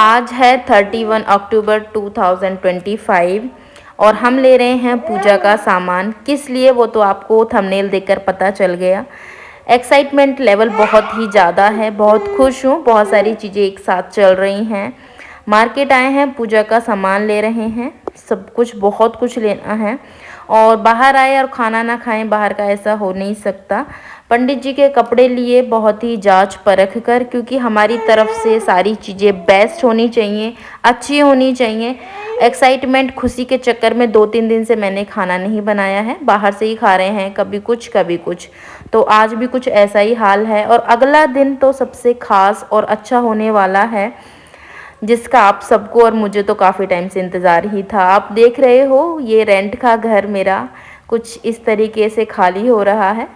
आज है 31 अक्टूबर 2025 और हम ले रहे हैं पूजा का सामान। किस लिए वो तो आपको थंबनेल देखकर पता चल गया। एक्साइटमेंट लेवल बहुत ही ज़्यादा है, बहुत खुश हूँ। बहुत सारी चीज़ें एक साथ चल रही हैं। मार्केट आए हैं, पूजा का सामान ले रहे हैं। सब कुछ बहुत कुछ लेना है और बाहर आए और खाना ना खाएं, बाहर का ऐसा हो नहीं सकता। पंडित जी के कपड़े लिए बहुत ही जांच परख कर, क्योंकि हमारी तरफ से सारी चीज़ें बेस्ट होनी चाहिए, अच्छी होनी चाहिए। एक्साइटमेंट खुशी के चक्कर में 2-3 दिन से मैंने खाना नहीं बनाया है, बाहर से ही खा रहे हैं, कभी कुछ। तो आज भी कुछ ऐसा ही हाल है और अगला दिन तो सबसे खास और अच्छा होने वाला है, जिसका आप सबको और मुझे तो काफ़ी टाइम से इंतज़ार ही था। आप देख रहे हो ये रेंट का घर मेरा कुछ इस तरीके से खाली हो रहा है।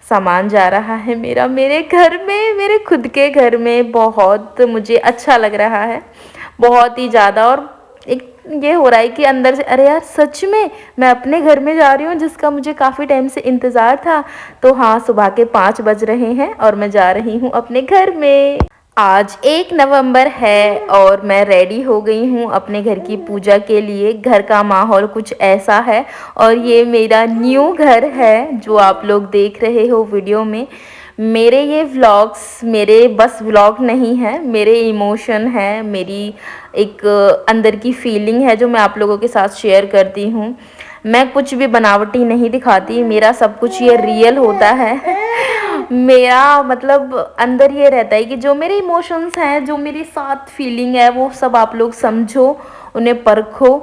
सामान जा रहा है मेरा मेरे घर में, मेरे खुद के घर में। बहुत मुझे अच्छा लग रहा है, बहुत ही ज़्यादा। और एक ये हो रहा है कि अंदर से अरे यार सच में मैं अपने घर में जा रही हूँ, जिसका मुझे काफ़ी टाइम से इंतज़ार था। तो हाँ, सुबह के 5 बज रहे हैं और मैं जा रही हूँ अपने घर में। आज 1 नवंबर है और मैं रेडी हो गई हूँ अपने घर की पूजा के लिए। घर का माहौल कुछ ऐसा है और ये मेरा न्यू घर है जो आप लोग देख रहे हो वीडियो में। मेरे ये व्लॉग्स मेरे बस व्लॉग नहीं है, मेरे इमोशन है, मेरी एक अंदर की फीलिंग है जो मैं आप लोगों के साथ शेयर करती हूँ। मैं कुछ भी बनावटी नहीं दिखाती, मेरा सब कुछ ये रियल होता है। मेरा मतलब अंदर ये रहता है कि जो मेरे इमोशंस हैं, जो मेरी साथ फीलिंग है, वो सब आप लोग समझो, उन्हें परखो।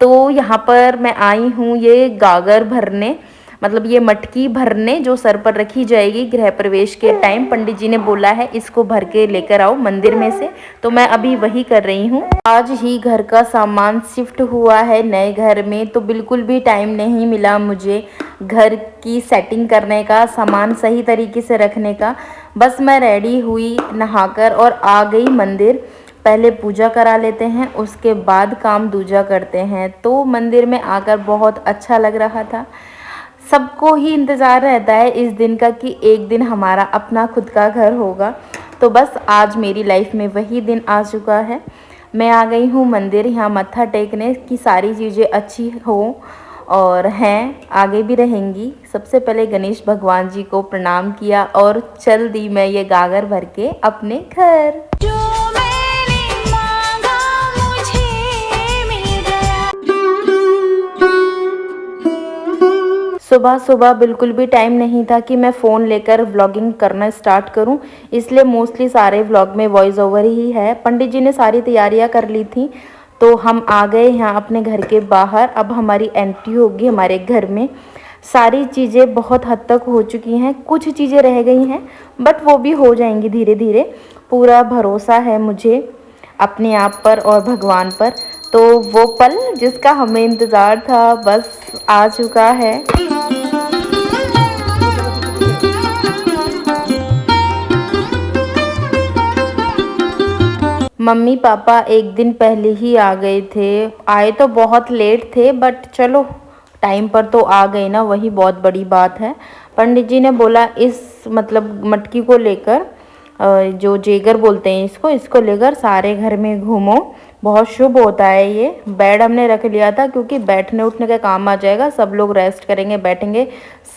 तो यहाँ पर मैं आई हूँ ये गागर भरने, मतलब ये मटकी भरने जो सर पर रखी जाएगी गृह प्रवेश के टाइम। पंडित जी ने बोला है इसको भर के लेकर आओ मंदिर में से, तो मैं अभी वही कर रही हूँ। आज ही घर का सामान शिफ्ट हुआ है नए घर में, तो बिल्कुल भी टाइम नहीं मिला मुझे घर की सेटिंग करने का, सामान सही तरीके से रखने का। बस मैं रेडी हुई नहाकर और आ गई मंदिर। पहले पूजा करा लेते हैं, उसके बाद काम दूजा करते हैं। तो मंदिर में आकर बहुत अच्छा लग रहा था। सबको ही इंतज़ार रहता है इस दिन का कि एक दिन हमारा अपना खुद का घर होगा। तो बस आज मेरी लाइफ में वही दिन आ चुका है। मैं आ गई हूँ मंदिर, यहाँ मत्था टेकने की सारी चीज़ें अच्छी हो और हैं, आगे भी रहेंगी। सबसे पहले गणेश भगवान जी को प्रणाम किया और चल दी मैं ये गागर भर के अपने घर। सुबह सुबह बिल्कुल भी टाइम नहीं था कि मैं फ़ोन लेकर व्लॉगिंग करना स्टार्ट करूं, इसलिए मोस्टली सारे व्लॉग में वॉइस ओवर ही है। पंडित जी ने सारी तैयारियां कर ली थी, तो हम आ गए यहाँ अपने घर के बाहर। अब हमारी एंट्री होगी हमारे घर में। सारी चीज़ें बहुत हद तक हो चुकी हैं, कुछ चीज़ें रह गई हैं बट वो भी हो जाएंगी धीरे धीरे। पूरा भरोसा है मुझे अपने आप पर और भगवान पर। तो वो पल जिसका हमें इंतज़ार था बस आ चुका है। मम्मी पापा एक दिन पहले ही आ गए थे। आए तो बहुत लेट थे बट चलो टाइम पर तो आ गए ना, वही बहुत बड़ी बात है। पंडित जी ने बोला इस मतलब मटकी को लेकर, जो जेगर बोलते हैं इसको लेकर सारे घर में घूमो, बहुत शुभ होता है ये। बेड हमने रख लिया था क्योंकि बैठने उठने का काम आ जाएगा, सब लोग रेस्ट करेंगे बैठेंगे।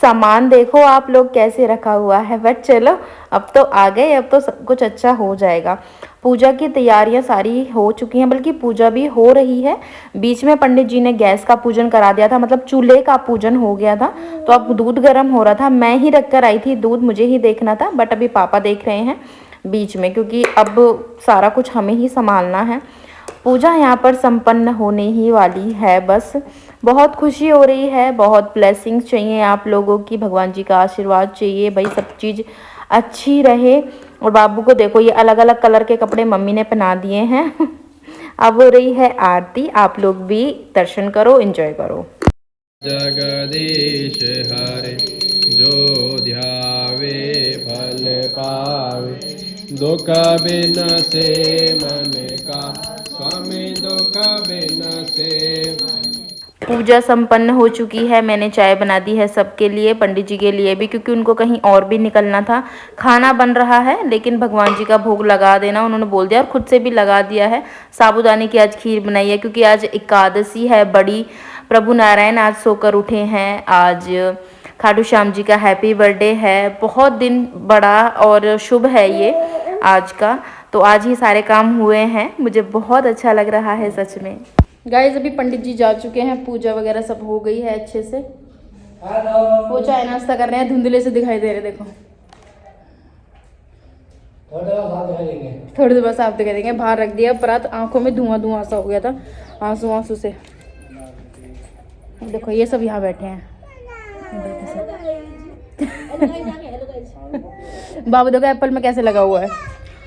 सामान देखो आप लोग कैसे रखा हुआ है, बट चलो अब तो आ गए, अब तो सब कुछ अच्छा हो जाएगा। पूजा की तैयारियां सारी हो चुकी हैं, बल्कि पूजा भी हो रही है। बीच में पंडित जी ने गैस का पूजन करा दिया था, मतलब चूल्हे का पूजन हो गया था। तो अब दूध गर्म हो रहा था, मैं ही रख कर आई थी दूध, मुझे ही देखना था, बट अभी पापा देख रहे हैं बीच में, क्योंकि अब सारा कुछ हमें ही संभालना है। पूजा यहाँ पर संपन्न होने ही वाली है। बस बहुत खुशी हो रही है, बहुत ब्लेसिंग्स चाहिए आप लोगों की, भगवान जी का आशीर्वाद चाहिए भाई, सब चीज़ अच्छी रहे। और बाबू को देखो ये अलग अलग कलर के कपड़े मम्मी ने पहना दिए हैं। अब हो रही है आरती, आप लोग भी दर्शन करो, एंजॉय करो। जगदीश हरे जो ध्यावे फल पावे, दुख बिन से मन का स्वामी दुख बिन से। पूजा संपन्न हो चुकी है। मैंने चाय बना दी है सबके लिए, पंडित जी के लिए भी, क्योंकि उनको कहीं और भी निकलना था। खाना बन रहा है लेकिन भगवान जी का भोग लगा देना उन्होंने बोल दिया, और खुद से भी लगा दिया है। साबूदाने की आज खीर बनाई है क्योंकि आज एकादशी है बड़ी। प्रभु नारायण आज सोकर उठे हैं। आज खाटू श्याम जी का हैप्पी बर्थडे है। बहुत दिन बड़ा और शुभ है ये आज का, तो आज ही सारे काम हुए हैं। मुझे बहुत अच्छा लग रहा है सच में। गाइस अभी पंडित जी जा चुके हैं, पूजा वगैरह सब हो गई है अच्छे से। वो चाय नाश्ता कर रहे हैं, धुंधले से दिखाई दे रहे, देखो थोड़ी देर बाद साफ दिखाई देंगे। बाहर रख दिया परात, आंखों में धुआं धुआं सा हो गया था आंसू आंसू से। देखो ये सब यहाँ बैठे हैं। बाबू देखो एप्पल में कैसे लगा हुआ है।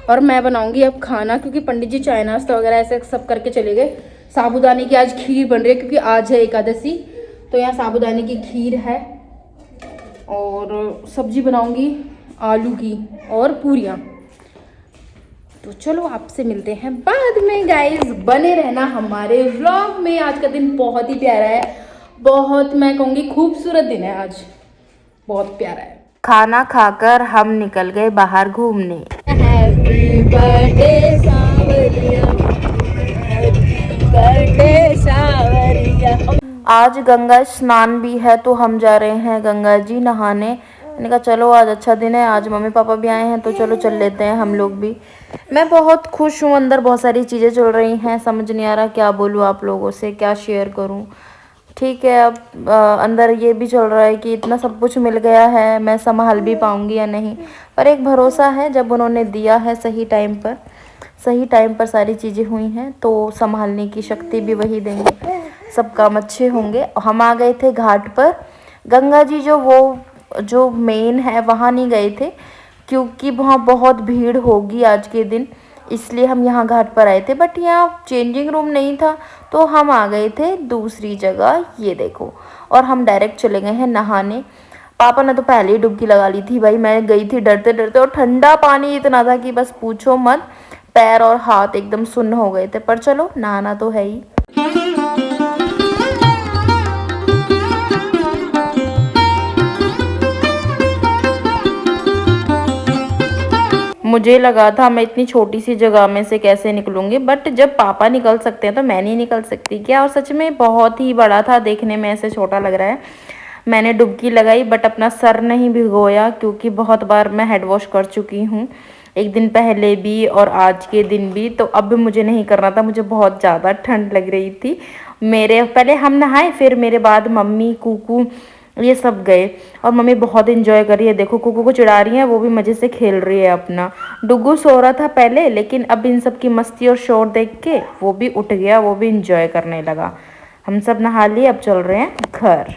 और मैं बनाऊंगी अब खाना, क्योंकि पंडित जी चाय नाश्ता वगैरह ऐसे सब करके चले गए। साबूदाने की आज खीर बन रही है क्योंकि आज है एकादशी, तो यहाँ साबूदाने की खीर है। और सब्जी बनाऊंगी आलू की और पूरियाँ। तो चलो आपसे मिलते हैं बाद में। गाइस बने रहना हमारे व्लॉग में। आज का दिन बहुत ही प्यारा है, बहुत मैं कहूँगी खूबसूरत दिन है आज, बहुत प्यारा है। खाना खाकर हम निकल गए बाहर घूमने। हैप्पी बर्थडे सावरिया, हैप्पी बर्थडे सावरिया। आज गंगा स्नान भी है तो हम जा रहे हैं गंगा जी नहाने। मैंने कहा चलो आज अच्छा दिन है, आज मम्मी पापा भी आए हैं तो चलो चल लेते हैं हम लोग भी। मैं बहुत खुश हूँ, अंदर बहुत सारी चीज़ें चल रही हैं, समझ नहीं आ रहा क्या बोलूँ आप लोगों से, क्या शेयर करूँ। ठीक है, अब अंदर ये भी चल रहा है कि इतना सब कुछ मिल गया है, मैं संभाल भी पाऊँगी या नहीं, पर एक भरोसा है जब उन्होंने दिया है सही टाइम पर सारी चीज़ें हुई हैं तो संभालने की शक्ति भी वही देंगे, सब काम अच्छे होंगे। हम आ गए थे घाट पर। गंगा जी जो मेन है वहाँ नहीं गए थे क्योंकि वहाँ बहुत भीड़ होगी आज के दिन, इसलिए हम यहाँ घाट पर आए थे। बट यहाँ चेंजिंग रूम नहीं था तो हम आ गए थे दूसरी जगह, ये देखो। और हम डायरेक्ट चले गए हैं नहाने। पापा ने तो पहले ही डुबकी लगा ली थी भाई, मैं गई थी डरते डरते, और ठंडा पानी इतना था कि बस पूछो मत, पैर और हाथ एकदम सुन्न हो गए थे। पर चलो नहाना तो है ही। मुझे लगा था मैं इतनी छोटी सी जगह में से कैसे निकलूंगी, बट जब पापा निकल सकते हैं तो मैं नहीं निकल सकती क्या। और सच में बहुत ही बड़ा था, देखने में ऐसे छोटा लग रहा है। मैंने डुबकी लगाई बट अपना सर नहीं भिगोया क्योंकि बहुत बार मैं हेड वॉश कर चुकी हूँ, एक दिन पहले भी और आज के दिन भी, तो अब मुझे नहीं करना था। मुझे बहुत ज़्यादा ठंड लग रही थी। मेरे पहले हम नहाए, फिर मेरे बाद मम्मी कूकू ये सब गए, और मम्मी बहुत इंजॉय कर रही है। देखो कुकू को चिढ़ा रही है, वो भी मज़े से खेल रही है अपना। डुगू सो रहा था पहले, लेकिन अब इन सब की मस्ती और शोर देख के वो भी उठ गया, वो भी इंजॉय करने लगा। हम सब नहा लिए, अब चल रहे हैं घर।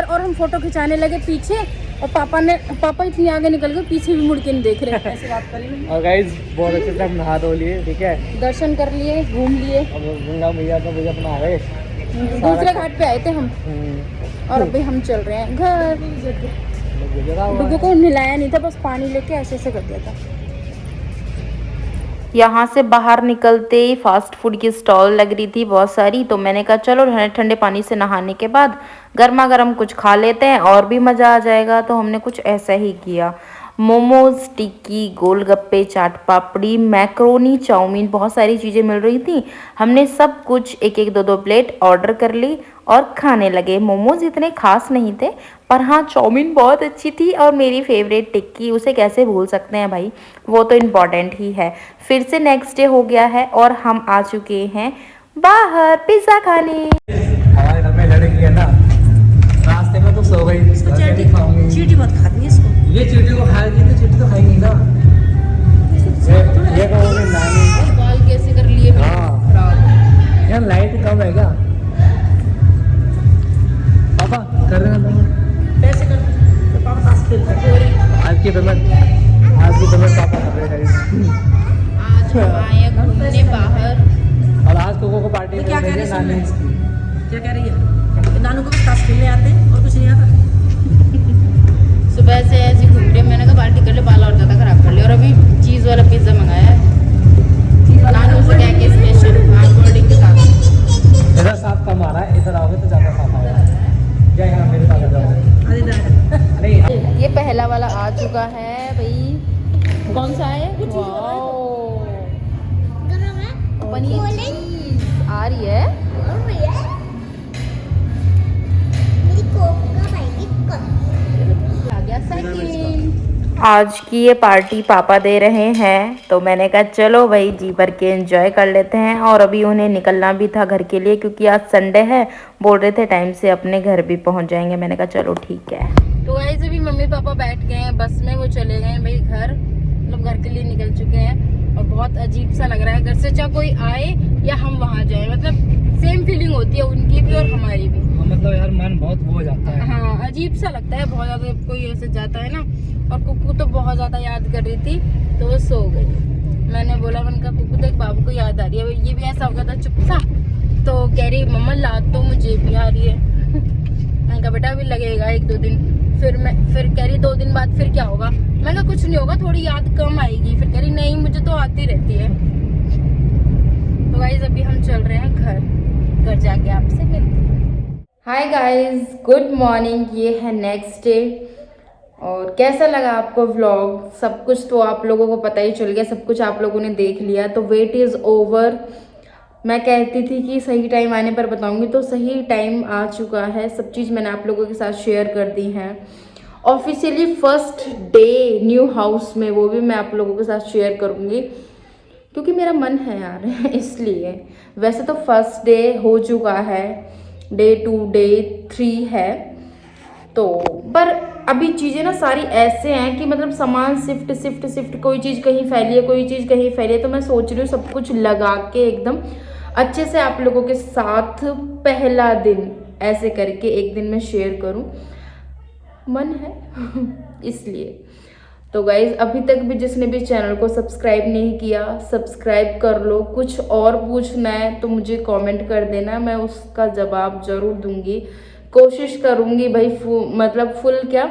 और हम फोटो खिंचाने लगे पीछे, और पापा इतनी आगे निकल गए, पीछे भी मुड़ के नहीं देख रहे हैं। ऐसे बात करेंगे। और गाइस बहुत अच्छे से हम नहा धो लिए, ठीक है, दर्शन कर लिए, घूम लिए। अब गंगा मैया का पूजा अपना आ गए, दूसरे घाट पे आए थे हम, और अभी हम चल रहे हैं घर। डुगू को नहलाया नहीं था, बस पानी लेके ऐसे ऐसे कर दिया था। यहाँ से बाहर निकलते ही फास्ट फूड की स्टॉल लग रही थी बहुत सारी, तो मैंने कहा चलो ठंडे पानी से नहाने के बाद गर्मा गर्म कुछ खा लेते हैं और भी मज़ा आ जाएगा। तो हमने कुछ ऐसा ही किया। मोमोज, टिक्की, गोलगप्पे, चाट पापड़ी, मैक्रोनी, चाउमीन, बहुत सारी चीज़ें मिल रही थी। हमने सब कुछ एक एक दो प्लेट ऑर्डर कर ली और खाने लगे। मोमोज इतने खास नहीं थे, पर हाँ चाउमीन बहुत अच्छी थी, और मेरी फेवरेट टिक्की, उसे कैसे भूल सकते हैं भाई, वो तो इम्पॉर्टेंट ही है। फिर से नेक्स्ट डे हो गया है और हम आ चुके हैं बाहर पिज़्ज़ा खाने। हमारे घर में लड़की है ना, रास्ते में तो सो गई। चीटी मत खाती है इसको, ये चीटी को खाएगी तो चीटी तो खाएगी ना। ये कहोगे नानी बाल कैसे कर लिए? हाँ यार, लाइट कम है क्या पापा? कर रहे हैं पैसे कर तो पापा ताश खेलते हैं। आज की पेमेंट पापा कर रहे हैं। आज हम आए घूमने बाहर, और आज कोको को पार्टी क्या कह रही है नानी इसकी। क्या कह रही है? नानू को बस ताश खेलने आते और कुछ नहीं आता। सुबह से ऐसे घूम रहे, मैंने कहा बाल्टी कर ले, बाल और ज़्यादा खराब कर ले। और अभी चीज़ वाला पिज़्ज़ा मंगाया है नानू से, क्या के स्पेशल, हाँ कोल्ड ड्रिंक के साथ। इधर साथ कम आ रहा है, इधर आओ। चुका है भाई। कौन सा है? पनीर चीज आ रही है। आ गया सेकंड। आज की ये पार्टी पापा दे रहे हैं, तो मैंने कहा चलो भाई जी भर के एंजॉय कर लेते हैं। और अभी उन्हें निकलना भी था घर के लिए, क्योंकि आज संडे है। बोल रहे थे टाइम से अपने घर भी पहुंच जाएंगे। मैंने कहा चलो ठीक है। तो गाइस अभी मम्मी पापा बैठ गए हैं बस में, वो चले गए भाई घर, मतलब घर के लिए निकल चुके हैं। और बहुत अजीब सा लग रहा है, घर से चाहे कोई आए या हम वहाँ जाए, मतलब सेम फीलिंग होती है उनकी भी और हमारी भी। मतलब यार मन बहुत वो हो जाता है। हाँ अजीब सा लगता है बहुत ज्यादा, कोई ऐसे जाता है ना। और कुकू तो बहुत ज्यादा याद कर रही थी, तो वो सो गई। मैंने बोला उनका कुकू देख बाबू को याद आ रही है। ये भी ऐसा हो गया था चुप सा, तो कह रही मम्मा याद तो मुझे भी आ रही है। मैंने कहा बेटा अभी लगेगा 1-2 दिन। फिर कह रही 2 दिन बाद फिर क्या होगा? मैंने कहा कुछ नहीं होगा, थोड़ी याद कम आएगी। फिर कह रही नहीं मुझे तो आती रहती है। तो गाइस अभी हम चल रहे हैं घर जाके आपसे मिलते हैं। Hi guys, good morning. ये है नेक्स्ट डे। और कैसा लगा आपको व्लॉग? सब कुछ तो आप लोगों को पता ही चल गया, सब कुछ आप लोगों ने देख लिया। तो वेट इज़ ओवर। मैं कहती थी कि सही टाइम आने पर बताऊंगी, तो सही टाइम आ चुका है। सब चीज़ मैंने आप लोगों के साथ शेयर कर दी है। Officially first day new house में, वो भी मैं आप लोगों के साथ शेयर करूंगी, क्योंकि मेरा मन है यार इसलिए। वैसे तो फर्स्ट डे हो चुका है, डे 2 डे 3 है, तो पर अभी चीज़ें ना सारी ऐसे हैं कि मतलब सामान शिफ्ट, कोई चीज़ कहीं फैली है, कोई चीज़ कहीं फैली है। तो मैं सोच रही हूँ सब कुछ लगा के एकदम अच्छे से आप लोगों के साथ पहला दिन ऐसे करके एक दिन में शेयर करूँ, मन है इसलिए। तो गाइज अभी तक भी जिसने भी चैनल को सब्सक्राइब नहीं किया, सब्सक्राइब कर लो। कुछ और पूछना है तो मुझे कमेंट कर देना, मैं उसका जवाब जरूर दूंगी। कोशिश करूंगी भाई फुल क्या,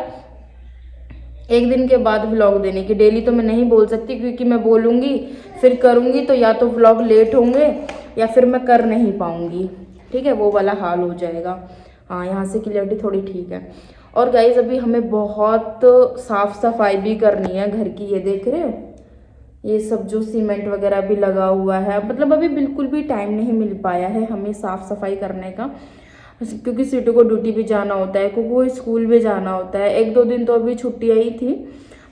एक दिन के बाद व्लॉग देने की। डेली तो मैं नहीं बोल सकती, क्योंकि मैं बोलूँगी फिर करूँगी तो या तो व्लॉग लेट होंगे या फिर मैं कर नहीं पाऊँगी। ठीक है, वो वाला हाल हो जाएगा। हाँ, यहाँ से क्लियरिटी थोड़ी ठीक है। और गाइज अभी हमें बहुत साफ़ सफाई भी करनी है घर की। ये देख रहे हो, ये सब जो सीमेंट वगैरह भी लगा हुआ है, मतलब अभी बिल्कुल भी टाइम नहीं मिल पाया है हमें साफ़ सफाई करने का, क्योंकि सीटू को ड्यूटी भी जाना होता है, कुकू को स्कूल भी जाना होता है। 1-2 दिन तो अभी छुट्टियाँ ही थी,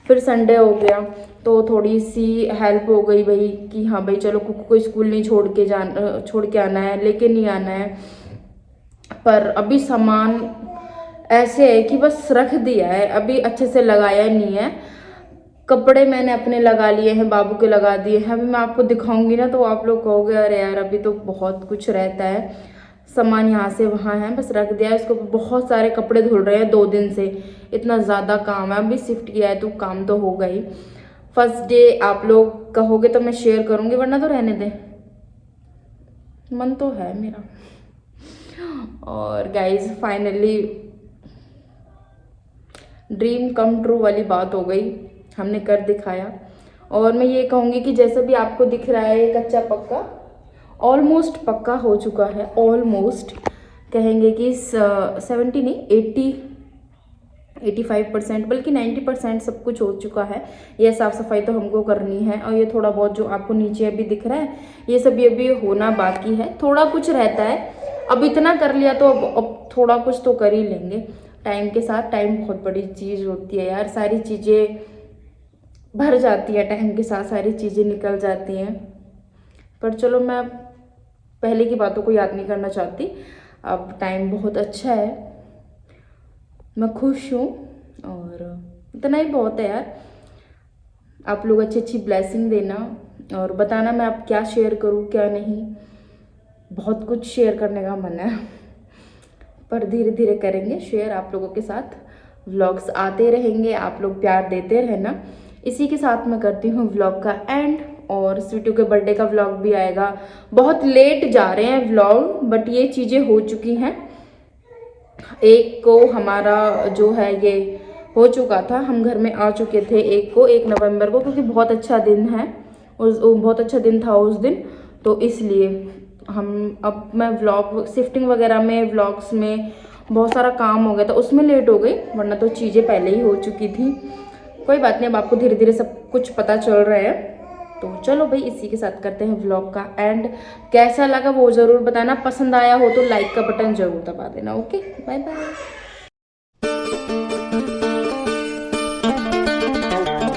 फिर संडे हो गया तो थोड़ी सी हेल्प हो गई भाई कि हाँ भाई चलो कुकू को स्कूल नहीं छोड़ के आना है, लेके नहीं आना है। पर अभी सामान ऐसे है कि बस रख दिया है, अभी अच्छे से लगाया नहीं है। कपड़े मैंने अपने लगा लिए हैं, बाबू के लगा दिए हैं। अभी मैं आपको दिखाऊंगी ना तो आप लोग कहोगे अरे यार अभी तो बहुत कुछ रहता है, सामान यहाँ से वहाँ है, बस रख दिया है। इसको बहुत सारे कपड़े धुल रहे हैं 2 दिन से, इतना ज़्यादा काम है। अभी शिफ्ट किया है तो काम तो होगा ही। फर्स्ट डे आप लोग कहोगे तो मैं शेयर करूँगी, वरना तो रहने दें, मन तो है मेरा। और guys finally dream come true वाली बात हो गई, हमने कर दिखाया। और मैं ये कहूँगी कि जैसा भी आपको दिख रहा है कच्चा पक्का ऑलमोस्ट पक्का हो चुका है। ऑलमोस्ट कहेंगे कि 70 नहीं 85% बल्कि 90% सब कुछ हो चुका है। ये साफ़ सफाई तो हमको करनी है, और ये थोड़ा बहुत जो आपको नीचे अभी दिख रहा है ये सब ये भी होना बाकी है, थोड़ा कुछ रहता है। अब इतना कर लिया तो अब थोड़ा कुछ तो कर ही लेंगे टाइम के साथ। टाइम बहुत बड़ी चीज़ होती है यार, सारी चीज़ें भर जाती है टाइम के साथ, सारी चीज़ें निकल जाती हैं। पर चलो मैं पहले की बातों को याद नहीं करना चाहती, अब टाइम बहुत अच्छा है, मैं खुश हूँ और इतना ही बहुत है यार। आप लोग अच्छी ब्लेसिंग देना और बताना मैं अब क्या शेयर करूँ क्या नहीं। बहुत कुछ शेयर करने का मन है, पर धीरे धीरे करेंगे शेयर आप लोगों के साथ। व्लॉग्स आते रहेंगे, आप लोग प्यार देते रहना। इसी के साथ मैं करती हूँ व्लॉग का एंड, और स्वीटू के बर्थडे का व्लॉग भी आएगा। बहुत लेट जा रहे हैं व्लॉग, बट ये चीज़ें हो चुकी हैं। एक को हमारा जो है ये हो चुका था, हम घर में आ चुके थे 1 नवंबर को, क्योंकि बहुत अच्छा दिन है, बहुत अच्छा दिन था उस दिन, तो इसलिए हम अब मैं व्लॉग शिफ्टिंग वगैरह में व्लॉग्स में बहुत सारा काम हो गया था, उसमें लेट हो गई, वरना तो चीज़ें पहले ही हो चुकी थी। कोई बात नहीं, अब आपको धीरे धीरे सब कुछ पता चल रहा है। तो चलो भाई, इसी के साथ करते हैं व्लॉग का एंड। कैसा लगा वो ज़रूर बताना, पसंद आया हो तो लाइक का बटन ज़रूर दबा देना। Okay, bye bye.